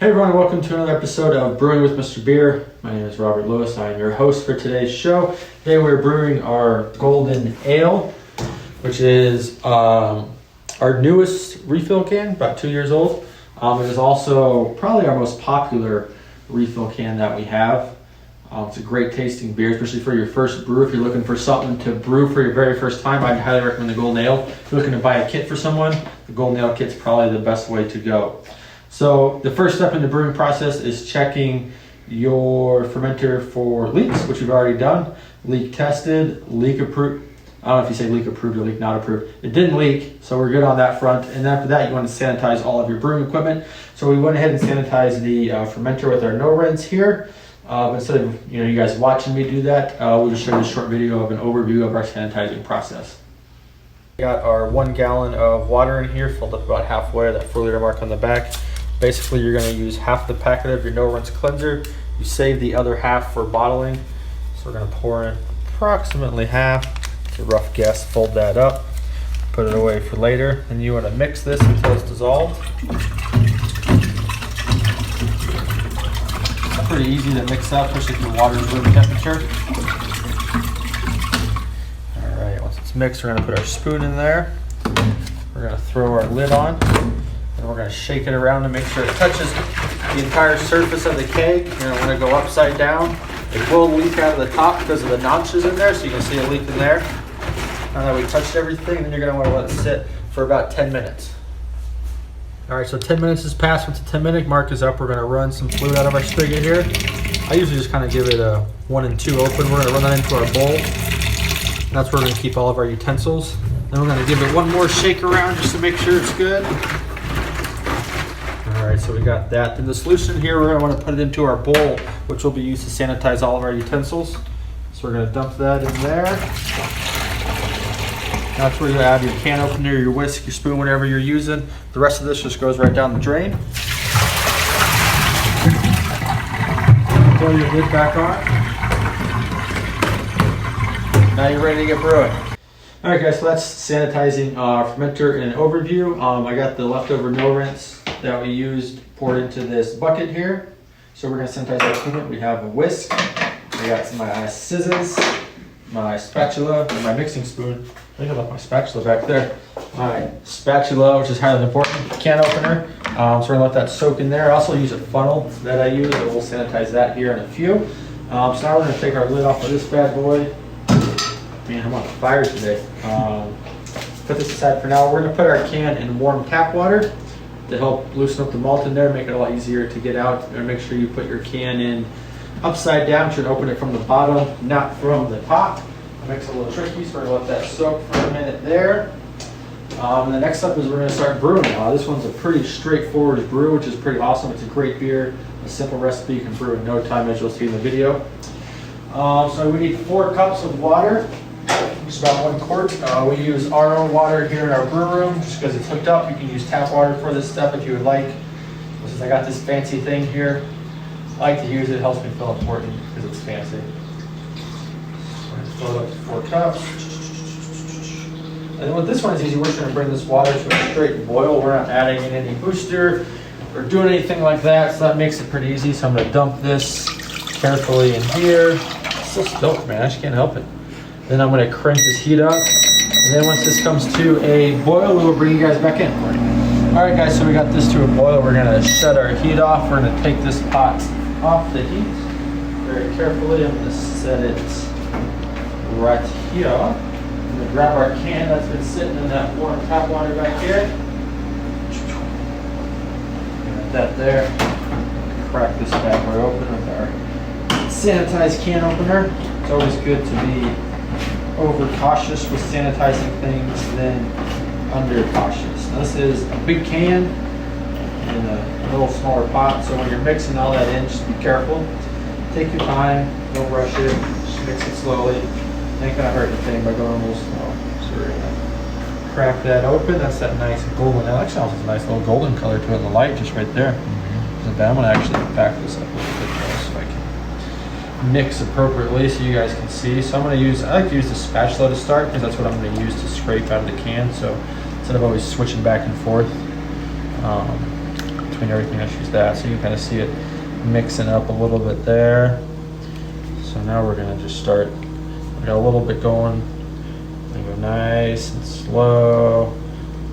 Hey everyone, welcome to another episode of Brewing with Mr.Beer. My name is Robert Lewis. I am your host for today's show. Today we're brewing our Golden Ale, which is our newest refill can, about 2 years old. It is also probably our most popular refill can that we have. It's a great tasting beer, especially for your first brew. If you're looking for something to brew for your very first time, I'd highly recommend the Golden Ale. If you're looking to buy a kit for someone, the Golden Ale kit's probably the best way to go. So the first step in the brewing process is checking your fermenter for leaks, which we've already done. Leak tested, leak approved. I don't know if you say leak approved or leak not approved. It didn't leak, so we're good on that front. And after that, you want to sanitize all of your brewing equipment. So we went ahead and sanitized the fermenter with our no-rinse here. Instead of you guys watching me do that, we'll just show you a short video of an overview of our sanitizing process. We got our 1 gallon of water in here, filled up about halfway, that 4 liter mark on the back. Basically, you're going to use half the packet of your no-rinse cleanser. You save the other half for bottling. So we're going to pour in approximately half. It's a rough guess. Fold that up. Put it away for later. And you want to mix this until it's dissolved. It's pretty easy to mix up, especially if your water is room temperature. All right, once it's mixed, we're going to put our spoon in there. We're going to throw our lid on. And we're going to shake it around to make sure it touches the entire surface of the keg. You're going to want to go upside down. It will leak out of the top because of the notches in there, so you can see a leak in there. Now that we touched everything, then you're going to want to let it sit for about 10 minutes. All right, so 10 minutes has passed. Once the 10-minute mark is up, we're going to run some fluid out of our spigot here. I usually just kind of give it a 1 and 2 open. We're going to run that into our bowl. That's where we're going to keep all of our utensils. Then we're going to give it one more shake around just to make sure it's good. All right, so we got that. Then the solution here, we're going to want to put it into our bowl, which will be used to sanitize all of our utensils. So we're going to dump that in there. That's where you add your can opener, your whisk, your spoon, whatever you're using. The rest of this just goes right down the drain. Throw your lid back on. Now you're ready to get brewing. All right, guys, so that's sanitizing our fermenter in an overview. I got the leftover no-rinse that we used poured into this bucket here. So we're going to sanitize our equipment. We have a whisk. I got my scissors, my spatula, and my mixing spoon. I think I left my spatula back there. My spatula, which is highly important, can opener. So we're going to let that soak in there. I also use a funnel that I use, and we'll sanitize that here in a few. So now we're going to take our lid off of this bad boy. Man, I'm on fire today. Put this aside for now. We're going to put our can in warm tap water to help loosen up the malt in there, make it a lot easier to get out. And make sure you put your can in upside down. You should open it from the bottom, not from the top. It makes it a little tricky, so we're going to let that soak for a minute there. And the next step is we're going to start brewing. This one's a pretty straightforward brew, which is pretty awesome. It's a great beer, a simple recipe you can brew in no time, as you'll see in the video. So we need 4 cups of water. It's about 1 quart. We use RO water here in our brew room just because it's hooked up. You can use tap water for this step if you would like. Since I got this fancy thing here, I like to use it. It helps me feel important because it's fancy. We're going to fill it up to 4 cups. And then with this one, it's easy. We're just going to bring this water to a straight boil. We're not adding in any booster or doing anything like that, so that makes it pretty easy. So I'm going to dump this carefully in here. It's so stoked, man. I just can't help it. Then I'm going to crank this heat up. And then once this comes to a boil, we will bring you guys back in. All right, guys, so we got this to a boil. We're going to shut our heat off. We're going to take this pot off the heat very carefully. I'm going to set it right here. I'm going to grab our can that's been sitting in that warm tap water back here. Got that there. Crack this bad boy open with our sanitized can opener. It's always good to be over cautious with sanitizing things than under cautious. Now, this is a big can in a little smaller pot, so when you're mixing all that in, just be careful. Take your time, don't rush it, just mix it slowly. It ain't gonna hurt anything by going a little slow. So we're gonna crack that open. That's that nice golden, that actually has a nice little golden color to it in the light, just right there. So I'm gonna actually back this up a little bit more so I can mix appropriately so you guys can see. So I like to use the spatula to start because that's what I'm going to use to scrape out of the can. So instead of always switching back and forth, between everything, I choose that. So you can kind of see it mixing up a little bit there. So now we're gonna just start, we got a little bit going, and go nice and slow,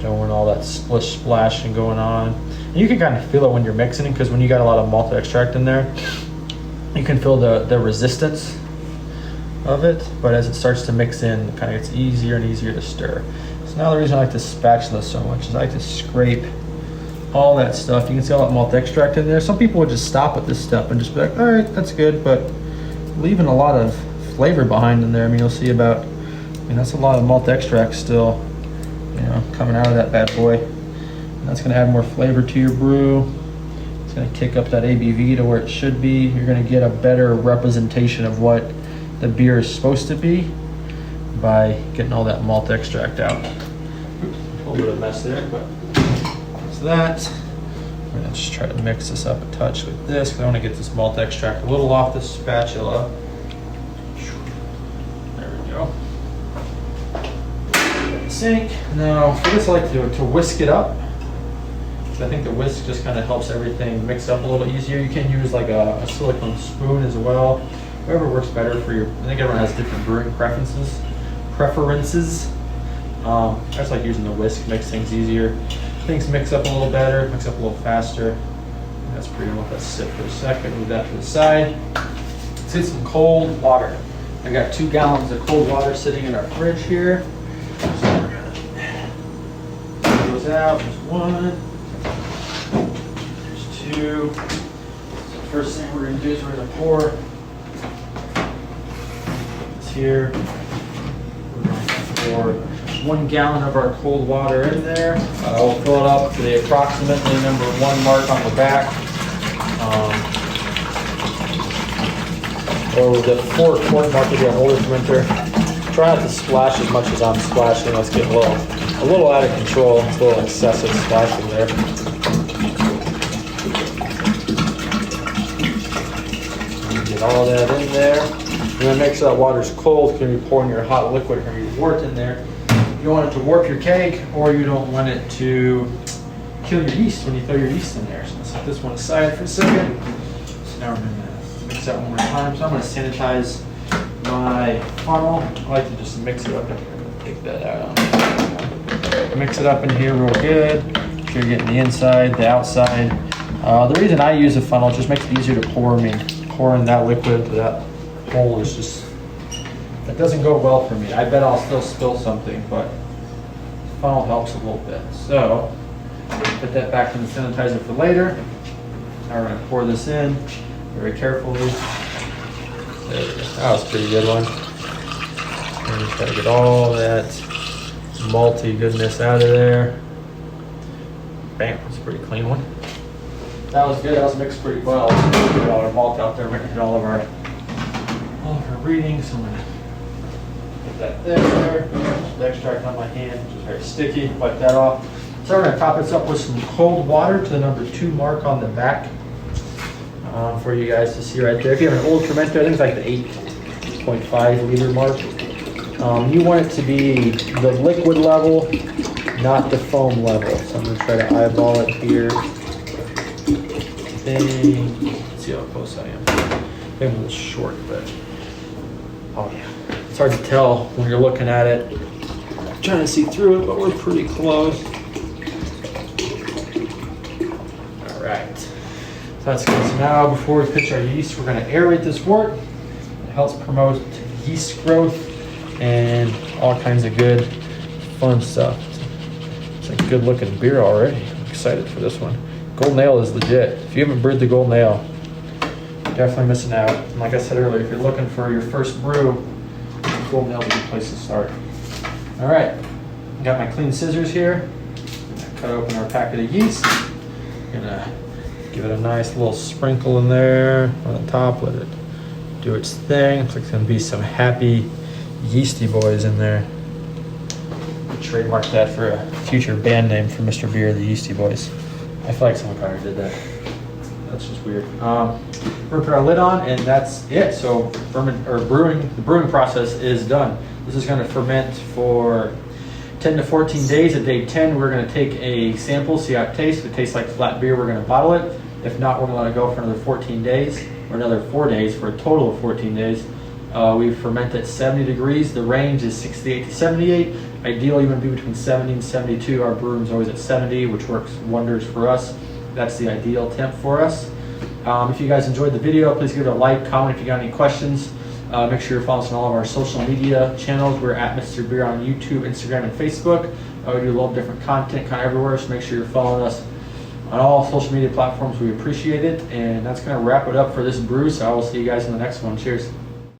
don't want all that splish splashing going on. And you can kind of feel it when you're mixing it, because when you got a lot of malt extract in there, you can feel the resistance of it, but as it starts to mix in, it kind of gets easier and easier to stir. So now the reason I like this spatula so much is I like to scrape all that stuff. You can see all that malt extract in there. Some people would just stop at this step and just be like, all right, that's good, but leaving a lot of flavor behind in there. I mean, you'll see about, that's a lot of malt extract still, coming out of that bad boy. And that's gonna add more flavor to your brew. It's gonna kick up that ABV to where it should be. You're gonna get a better representation of what the beer is supposed to be by getting all that malt extract out. Oops, a little bit of a mess there, but that's that. I'm gonna just try to mix this up a touch with this, because I want to get this malt extract a little off the spatula. There we go. Sink. Now for this, I like to whisk it up. I think the whisk just kind of helps everything mix up a little easier. You can use like a silicone spoon as well. Whatever works better for your, I think everyone has different brewing preferences. I just like using the whisk, makes things easier. Things mix up a little better, mix up a little faster. And that's pretty good. Let that sit for a second, move that to the side. Let's get some cold water. I got 2 gallons of cold water sitting in our fridge here. So we're gonna take those out. There's 1, there's 2. So the first thing we're gonna do is we're gonna pour this here. We're gonna pour 1 gallon of our cold water in there. We'll fill it up to the approximately number 1 mark on the back. Or the 4 quart mark if you're an older fermenter. Try not to splash as much as I'm splashing. Let's get a little out of control. It's a little excessive splashing there. Get all that in there. And then make sure that water's cold. You're going to be pouring your hot liquid from your wort in there. You don't want it to warp your keg, or you don't want it to kill your yeast when you throw your yeast in there. So let's set this one aside for a second. So now we're going to mix that one more time. So I'm going to sanitize my funnel. I like to just mix it up in here. Take that out. Mix it up in here real good. Make sure you're getting the inside, the outside. The reason I use a funnel, it just makes it easier to pour. I mean, pouring that liquid to that hole is just, that doesn't go well for me. I bet I'll still spill something, but the funnel helps a little bit. So, put that back in the sanitizer for later. Now we're going to pour this in very carefully. There we go. That was a pretty good one. And just try to get all that malty goodness out of there. Bam, that's a pretty clean one. That was good. That was mixed pretty well. Get all our malt out there. We're going to get all of our readings. So I'm going to put that there. The extract on my hand, which is very sticky. Wipe that off. So we're going to top this up with some cold water to the number 2 mark on the back for you guys to see right there. If you have an old fermenter, I think it's like the 8.5 liter mark. You want it to be the liquid level, not the foam level. So I'm going to try to eyeball it here. Let's see how close I am. Maybe a little short, but oh yeah. It's hard to tell when you're looking at it. I'm trying to see through it, but we're pretty close. All right. So that's good. So now before we pitch our yeast, we're going to aerate this wort. It helps promote yeast growth and all kinds of good, fun stuff. It's a good looking beer already. I'm excited for this one. Golden Ale is legit. If you haven't brewed the Golden Ale, you're definitely missing out. And like I said earlier, if you're looking for your first brew, Golden Ale is a good place to start. All right, got my clean scissors here. I'm gonna cut open our packet of yeast. I'm gonna give it a nice little sprinkle in there on the top. Let it do its thing. Looks like there's gonna be some happy yeasty boys in there. I'll trademark that for a future band name for Mr.Beer, the Yeasty Boys. I feel like someone probably did that. That's just weird. We're put our lid on, and that's it. So the brewing process is done. This is going to ferment for 10 to 14 days. At day 10, we're going to take a sample, see how it tastes. If it tastes like flat beer, we're going to bottle it. If not, we're going to let it go for another 14 days, or another 4 days, for a total of 14 days. We ferment at 70 degrees. The range is 68 to 78. Ideally, you want to be between 70 and 72. Our brew room is always at 70, which works wonders for us. That's the ideal temp for us. If you guys enjoyed the video, please give it a like, comment if you got any questions. Make sure you're following us on all of our social media channels. We're at Mr.Beer on YouTube, Instagram, and Facebook. We do a lot of different content kind of everywhere, so make sure you're following us on all social media platforms. We appreciate it. And that's going to wrap it up for this brew, so I will see you guys in the next one. Cheers.